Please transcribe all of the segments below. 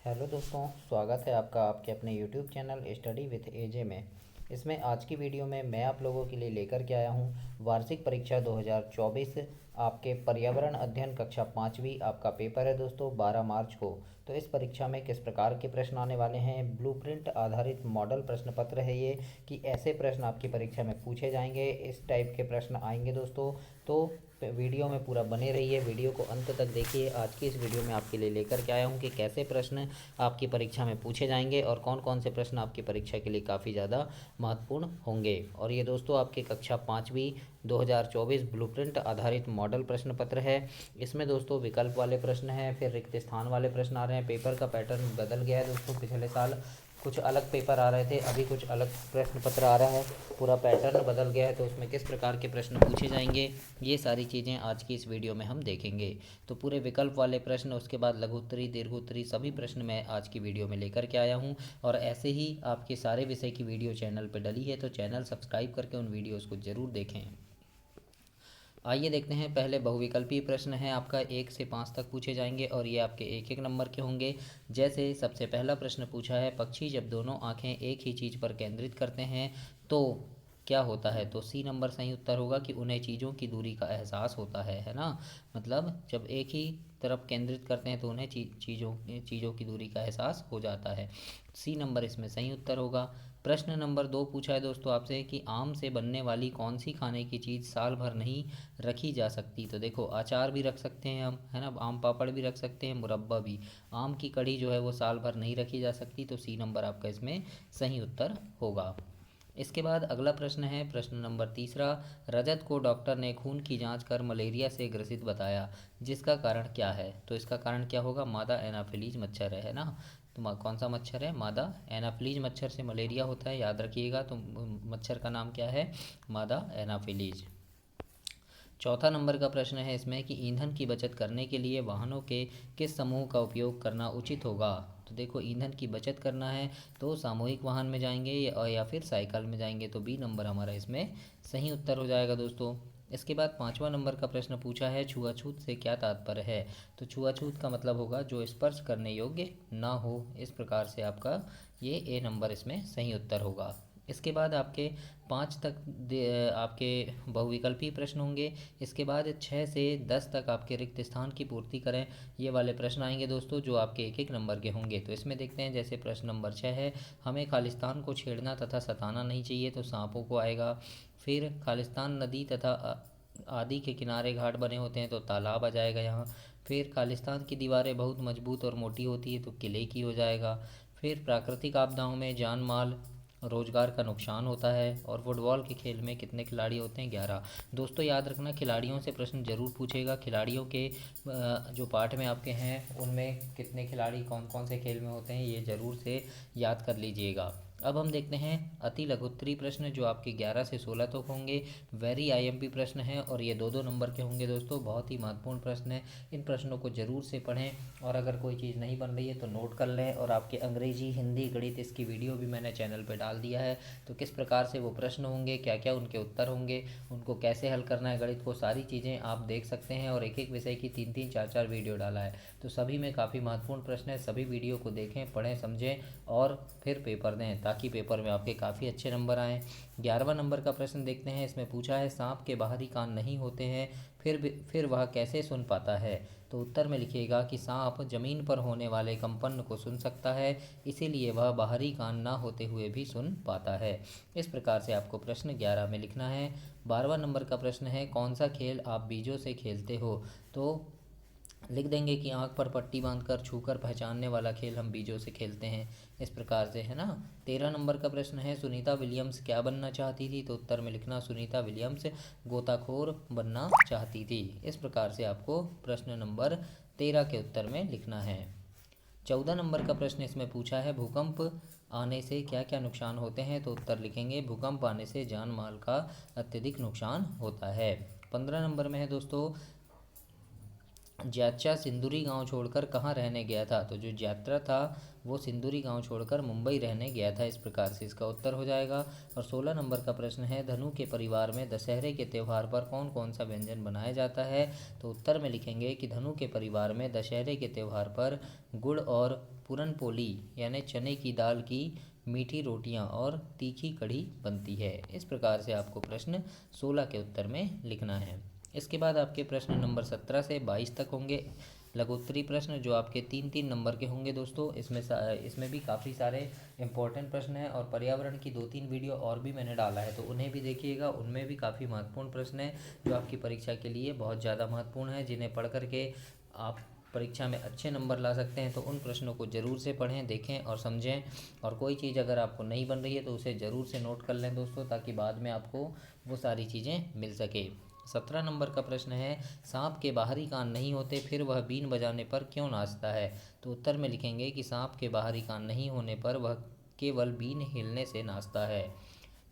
Hello दोस्तों, स्वागत है आपका आपके अपने यूट्यूब चैनल स्टडी विथ एजे में। इसमें आज की वीडियो में मैं आप लोगों के लिए लेकर के आया हूँ वार्षिक परीक्षा 2024 आपके पर्यावरण अध्ययन कक्षा 5वीं आपका पेपर है दोस्तों 12 मार्च को। तो इस परीक्षा में किस प्रकार के प्रश्न आने वाले हैं, ब्लूप्रिंट आधारित मॉडल प्रश्न पत्र है ये कि ऐसे प्रश्न आपकी परीक्षा में पूछे जाएंगे, इस टाइप के प्रश्न आएंगे दोस्तों। तो वीडियो में पूरा बने रहिए, वीडियो को अंत तक देखिए। आज की इस वीडियो में आपके लिए लेकर के आया हूँ कि कैसे प्रश्न आपकी परीक्षा में पूछे जाएंगे और कौन कौन से प्रश्न आपकी परीक्षा के लिए काफ़ी ज़्यादा महत्वपूर्ण होंगे। और ये दोस्तों आपके कक्षा 5वीं 2024 ब्लूप्रिंट आधारित मॉडल प्रश्न पत्र है। इसमें दोस्तों विकल्प वाले प्रश्न हैं, फिर रिक्त स्थान वाले प्रश्न आ रहे हैं। पेपर का पैटर्न बदल गया है दोस्तों, पिछले साल कुछ अलग पेपर आ रहे थे, अभी कुछ अलग प्रश्न पत्र आ रहा है। पूरा पैटर्न बदल गया है, तो उसमें किस प्रकार के प्रश्न पूछे जाएंगे ये सारी चीज़ें आज की इस वीडियो में हम देखेंगे। तो पूरे विकल्प वाले प्रश्न, उसके बाद लघुत्तरी दीर्घोत्तरी सभी प्रश्न मैं आज की वीडियो में लेकर के आया हूँ। और ऐसे ही आपके सारे विषय की वीडियो चैनल पर डली है, तो चैनल सब्सक्राइब करके उन वीडियोज़ को ज़रूर देखें। आइए देखते हैं। पहले बहुविकल्पीय प्रश्न है आपका 1 से 5 तक पूछे जाएंगे और ये आपके एक एक नंबर के होंगे। जैसे सबसे पहला प्रश्न पूछा है, पक्षी जब दोनों आंखें एक ही चीज़ पर केंद्रित करते हैं तो क्या होता है। तो सी नंबर सही उत्तर होगा कि उन्हें चीज़ों की दूरी का एहसास होता है ना। मतलब जब एक ही तरफ केंद्रित करते हैं तो उन्हें चीज़ों की दूरी का एहसास हो जाता है। सी नंबर इसमें सही उत्तर होगा। प्रश्न नंबर 2 पूछा है दोस्तों आपसे कि आम से बनने वाली कौन सी खाने की चीज़ साल भर नहीं रखी जा सकती। तो देखो, अचार भी रख सकते हैं हम, है ना, आम पापड़ भी रख सकते हैं, मुरब्बा भी। आम की कढ़ी जो है वो साल भर नहीं रखी जा सकती, तो सी नंबर आपका इसमें सही उत्तर होगा। इसके बाद अगला प्रश्न है प्रश्न नंबर तीसरा, रजत को डॉक्टर ने खून की जांच कर मलेरिया से ग्रसित बताया, जिसका कारण क्या है। तो इसका कारण क्या होगा, मादा एनाफिलीज मच्छर है ना। तो कौन सा मच्छर है, मादा एनाफिलीज मच्छर से मलेरिया होता है, याद रखिएगा। तो मच्छर का नाम क्या है, मादा एनाफिलीज। चौथा नंबर का प्रश्न है इसमें कि ईंधन की बचत करने के लिए वाहनों के किस समूह का उपयोग करना उचित होगा। तो देखो, ईंधन की बचत करना है तो सामूहिक वाहन में जाएंगे या फिर साइकिल में जाएंगे, तो बी नंबर हमारा इसमें सही उत्तर हो जाएगा दोस्तों। इसके बाद पाँचवा नंबर का प्रश्न पूछा है, छुआछूत से क्या तात्पर्य है। तो छुआछूत का मतलब होगा जो स्पर्श करने योग्य ना हो। इस प्रकार से आपका ये ए नंबर इसमें सही उत्तर होगा। इसके बाद आपके 5 तक आपके बहुविकल्पीय प्रश्न होंगे। इसके बाद 6 से 10 तक आपके रिक्त स्थान की पूर्ति करें, ये वाले प्रश्न आएंगे दोस्तों, जो आपके एक एक नंबर के होंगे। तो इसमें देखते हैं, जैसे प्रश्न नंबर 6 है, हमें खालिस्तान को छेड़ना तथा सताना नहीं चाहिए, तो सांपों को आएगा। फिर खालिस्तान नदी तथा आदि के किनारे घाट बने होते हैं, तो तालाब आ जाएगा यहाँ। फिर खालिस्तान की दीवारें बहुत मजबूत और मोटी होती है, तो किले की हो जाएगा। फिर प्राकृतिक आपदाओं में जान माल रोजगार का नुकसान होता है। और फुटबॉल के खेल में कितने खिलाड़ी होते हैं, 11। दोस्तों याद रखना, खिलाड़ियों से प्रश्न जरूर पूछेगा। खिलाड़ियों के जो पाठ में आपके हैं उनमें कितने खिलाड़ी कौन कौन से खेल में होते हैं, ये ज़रूर से याद कर लीजिएगा। अब हम देखते हैं अति लघुत्तरी प्रश्न, जो आपके 11 से 16 तक होंगे। वेरी आईएमपी प्रश्न है और ये दो दो नंबर के होंगे दोस्तों, बहुत ही महत्वपूर्ण प्रश्न है। इन प्रश्नों को जरूर से पढ़ें और अगर कोई चीज़ नहीं बन रही है तो नोट कर लें। और आपके अंग्रेजी, हिंदी, गणित इसकी वीडियो भी मैंने चैनल पर डाल दिया है। तो किस प्रकार से वो प्रश्न होंगे, क्या क्या उनके उत्तर होंगे, उनको कैसे हल करना है गणित को, सारी चीज़ें आप देख सकते हैं। और एक एक विषय की 3 3 4 4 वीडियो डाला है, तो सभी में काफ़ी महत्वपूर्ण प्रश्न है। सभी वीडियो को देखें, पढ़ें, समझें और फिर पेपर दें, ताकि पेपर में आपके काफ़ी अच्छे नंबर आएँ। 11वां नंबर का प्रश्न देखते हैं। इसमें पूछा है, सांप के बाहरी कान नहीं होते हैं, फिर वह कैसे सुन पाता है। तो उत्तर में लिखिएगा कि सांप जमीन पर होने वाले कंपन को सुन सकता है, इसीलिए वह बाहरी कान ना होते हुए भी सुन पाता है। इस प्रकार से आपको प्रश्न 11 में लिखना है। 12वां नंबर का प्रश्न है, कौन सा खेल आप बीजों से खेलते हो। तो लिख देंगे कि आंख पर पट्टी बांधकर छूकर पहचानने वाला खेल हम बीजों से खेलते हैं, इस प्रकार से, है ना। 13 नंबर का प्रश्न है, सुनीता विलियम्स क्या बनना चाहती थी। तो उत्तर में लिखना, सुनीता विलियम्स गोताखोर बनना चाहती थी। इस प्रकार से आपको प्रश्न नंबर 13 के उत्तर में लिखना है। 14 नंबर का प्रश्न इसमें पूछा है, भूकंप आने से क्या क्या नुकसान होते हैं। तो उत्तर लिखेंगे, भूकंप आने से जान माल का अत्यधिक नुकसान होता है। 15 नंबर में है दोस्तों, ज्याचा सिंदूरी गांव छोड़कर कहाँ रहने गया था? तो जो ज्यात्रा था वो सिंदूरी गांव छोड़कर मुंबई रहने गया था। इस प्रकार से इसका उत्तर हो जाएगा। और 16 नंबर का प्रश्न है, धनु के परिवार में दशहरे के त्यौहार पर कौन कौन सा व्यंजन बनाया जाता है? तो उत्तर में लिखेंगे कि धनु के परिवार में दशहरे के त्यौहार पर गुड़ और पूरन पोली यानी चने की दाल की मीठी रोटियां और तीखी कढ़ी बनती है। इस प्रकार से आपको प्रश्न 16 के उत्तर में लिखना है। इसके बाद आपके प्रश्न नंबर 17 से 22 तक होंगे लघुत्तरी प्रश्न, जो आपके 3-3 नंबर के होंगे दोस्तों। इसमें भी काफ़ी सारे इंपॉर्टेंट प्रश्न हैं, और पर्यावरण की 2-3 वीडियो और भी मैंने डाला है, तो उन्हें भी देखिएगा। उनमें भी काफ़ी महत्वपूर्ण प्रश्न हैं जो आपकी परीक्षा के लिए बहुत ज़्यादा महत्वपूर्ण है, जिन्हें पढ़ करके आप परीक्षा में अच्छे नंबर ला सकते हैं। तो उन प्रश्नों को ज़रूर से पढ़ें, देखें और समझें। और कोई चीज़ अगर आपको नहीं बन रही है तो उसे ज़रूर से नोट कर लें दोस्तों, ताकि बाद में आपको वो सारी चीज़ें मिल सके। 17 नंबर का प्रश्न है, सांप के बाहरी कान नहीं होते फिर वह बीन बजाने पर क्यों नाचता है? तो उत्तर में लिखेंगे कि सांप के बाहरी कान नहीं होने पर वह केवल बीन हिलने से नाचता है।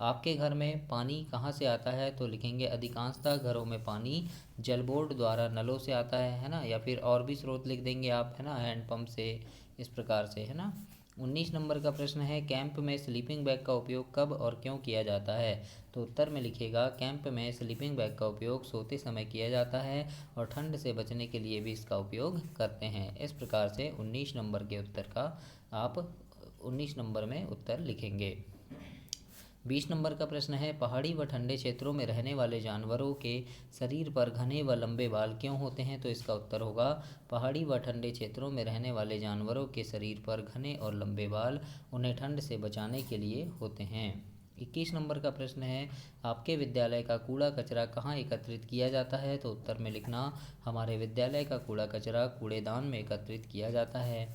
आपके घर में पानी कहाँ से आता है? तो लिखेंगे अधिकांशतः घरों में पानी जल बोर्ड द्वारा नलों से आता है ना, या फिर और भी स्रोत लिख देंगे आप, है ना, हैंडपम्प से, इस प्रकार से, है ना। 19 नंबर का प्रश्न है, कैंप में स्लीपिंग बैग का उपयोग कब और क्यों किया जाता है? तो उत्तर में लिखेगा, कैंप में स्लीपिंग बैग का उपयोग सोते समय किया जाता है और ठंड से बचने के लिए भी इसका उपयोग करते हैं। इस प्रकार से 19 नंबर के उत्तर का आप 19 नंबर में उत्तर लिखेंगे। 20 नंबर का प्रश्न है, पहाड़ी व ठंडे क्षेत्रों में रहने वाले जानवरों के शरीर पर घने व लंबे बाल क्यों होते हैं? तो इसका उत्तर होगा, पहाड़ी व ठंडे क्षेत्रों में रहने वाले जानवरों के शरीर पर घने और लंबे बाल उन्हें ठंड से बचाने के लिए होते हैं। 21 नंबर का प्रश्न है, आपके विद्यालय का कूड़ा कचरा कहाँ एकत्रित किया जाता है? तो उत्तर में लिखना, हमारे विद्यालय का कूड़ा कचरा कूड़ेदान में एकत्रित किया जाता है।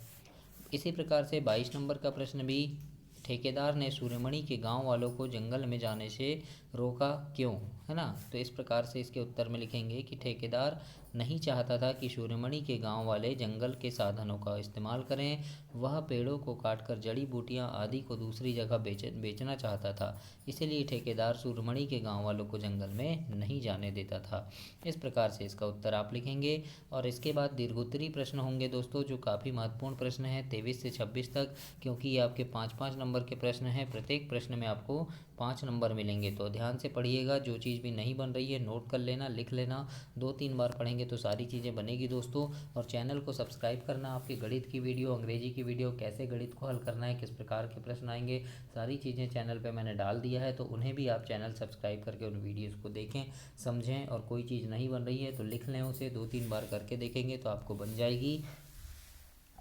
इसी प्रकार से 22 नंबर का प्रश्न भी, ठेकेदार ने सूर्यमणि के गांव वालों को जंगल में जाने से रोका क्यों? है ना। तो इस प्रकार से इसके उत्तर में लिखेंगे कि ठेकेदार नहीं चाहता था कि सूर्यमणि के गांव वाले जंगल के साधनों का इस्तेमाल करें। वह पेड़ों को काटकर जड़ी बूटियां आदि को दूसरी जगह बेचना चाहता था, इसलिए ठेकेदार सूर्यमणि के गांव वालों को जंगल में नहीं जाने देता था। इस प्रकार से इसका उत्तर आप लिखेंगे। और इसके बाद दीर्घोत्तरी प्रश्न होंगे दोस्तों, जो काफ़ी महत्वपूर्ण प्रश्न है 23 से 26 तक, क्योंकि ये आपके 5-5 नंबर के प्रश्न हैं। प्रत्येक प्रश्न में आपको 5 नंबर मिलेंगे, तो ध्यान से पढ़िएगा। जो चीज़ भी नहीं बन रही है नोट कर लेना, लिख लेना। 2-3 बार पढ़ेंगे तो सारी चीज़ें बनेगी दोस्तों। और चैनल को सब्सक्राइब करना। आपके गणित की वीडियो, अंग्रेजी की वीडियो, कैसे गणित को हल करना है, किस प्रकार के प्रश्न आएंगे, सारी चीज़ें चैनल पे मैंने डाल दिया है, तो उन्हें भी आप चैनल सब्सक्राइब करके उन वीडियोस को देखें, समझें। और कोई चीज़ नहीं बन रही है तो लिख लें, उसे 2-3 बार करके देखेंगे तो आपको बन जाएगी।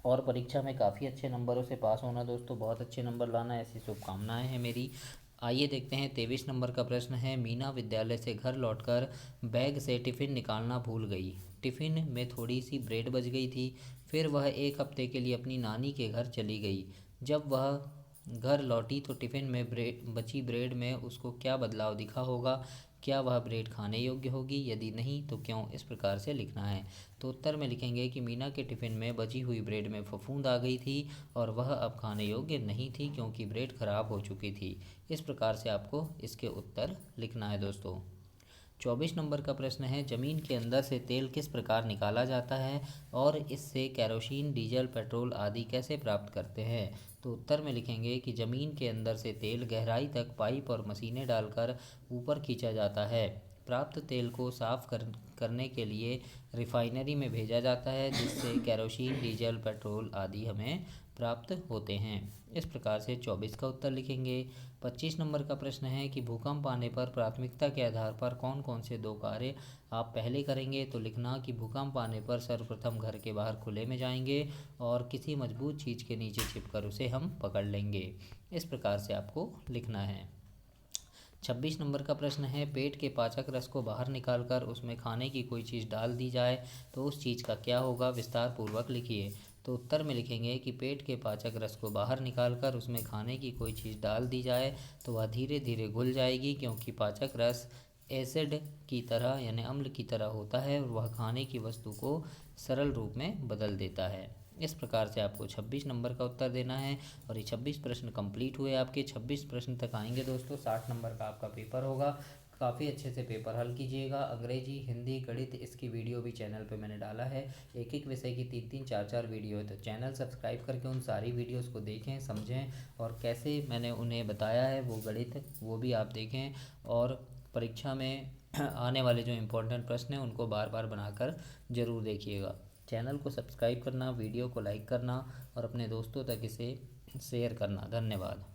और परीक्षा में काफ़ी अच्छे नंबरों से पास होना दोस्तों, बहुत अच्छे नंबर लाना, ऐसी शुभकामनाएं हैं मेरी। आइए देखते हैं 23 नंबर का प्रश्न है, मीना विद्यालय से घर लौटकर बैग से टिफ़िन निकालना भूल गई। टिफ़िन में थोड़ी सी ब्रेड बच गई थी। फिर वह 1 हफ्ते के लिए अपनी नानी के घर चली गई। जब वह घर लौटी तो टिफ़िन में बची ब्रेड में उसको क्या बदलाव दिखा होगा? क्या वह ब्रेड खाने योग्य होगी? यदि नहीं तो क्यों? इस प्रकार से लिखना है। तो उत्तर में लिखेंगे कि मीना के टिफ़िन में बची हुई ब्रेड में फफूंद आ गई थी और वह अब खाने योग्य नहीं थी, क्योंकि ब्रेड खराब हो चुकी थी। इस प्रकार से आपको इसके उत्तर लिखना है दोस्तों। 24 नंबर का प्रश्न है, ज़मीन के अंदर से तेल किस प्रकार निकाला जाता है और इससे कैरोसिन, डीजल, पेट्रोल आदि कैसे प्राप्त करते हैं? तो उत्तर में लिखेंगे कि ज़मीन के अंदर से तेल गहराई तक पाइप और मशीनें डालकर ऊपर खींचा जाता है। प्राप्त तेल को साफ करने के लिए रिफाइनरी में भेजा जाता है, जिससे कैरोसिन, डीजल, पेट्रोल आदि हमें प्राप्त होते हैं। इस प्रकार से 24 का उत्तर लिखेंगे। 25 नंबर का प्रश्न है कि भूकंप आने पर प्राथमिकता के आधार पर कौन कौन से 2 कार्य आप पहले करेंगे? तो लिखना कि भूकंप आने पर सर्वप्रथम घर के बाहर खुले में जाएंगे और किसी मजबूत चीज़ के नीचे छिपकर उसे हम पकड़ लेंगे। इस प्रकार से आपको लिखना है। 26 नंबर का प्रश्न है, पेट के पाचक रस को बाहर निकालकर उसमें खाने की कोई चीज़ डाल दी जाए तो उस चीज़ का क्या होगा? विस्तार पूर्वक लिखिए। तो उत्तर में लिखेंगे कि पेट के पाचक रस को बाहर निकालकर उसमें खाने की कोई चीज़ डाल दी जाए तो वह धीरे धीरे घुल जाएगी, क्योंकि पाचक रस एसिड की तरह यानी अम्ल की तरह होता है और वह खाने की वस्तु को सरल रूप में बदल देता है। इस प्रकार से आपको 26 नंबर का उत्तर देना है। और ये 26 प्रश्न कंप्लीट हुए आपके। 26 प्रश्न तक आएंगे दोस्तों, 60 नंबर का आपका पेपर होगा। काफ़ी अच्छे से पेपर हल कीजिएगा। अंग्रेजी, हिंदी, गणित, इसकी वीडियो भी चैनल पे मैंने डाला है। एक एक विषय की 3-3 4-4 वीडियो है, तो चैनल सब्सक्राइब करके उन सारी वीडियोस को देखें, समझें और कैसे मैंने उन्हें बताया है वो गणित वो भी आप देखें। और परीक्षा में आने वाले जो इम्पोर्टेंट प्रश्न हैं उनको बार बार बनाकर ज़रूर देखिएगा। चैनल को सब्सक्राइब करना, वीडियो को लाइक करना और अपने दोस्तों तक इसे शेयर करना। धन्यवाद।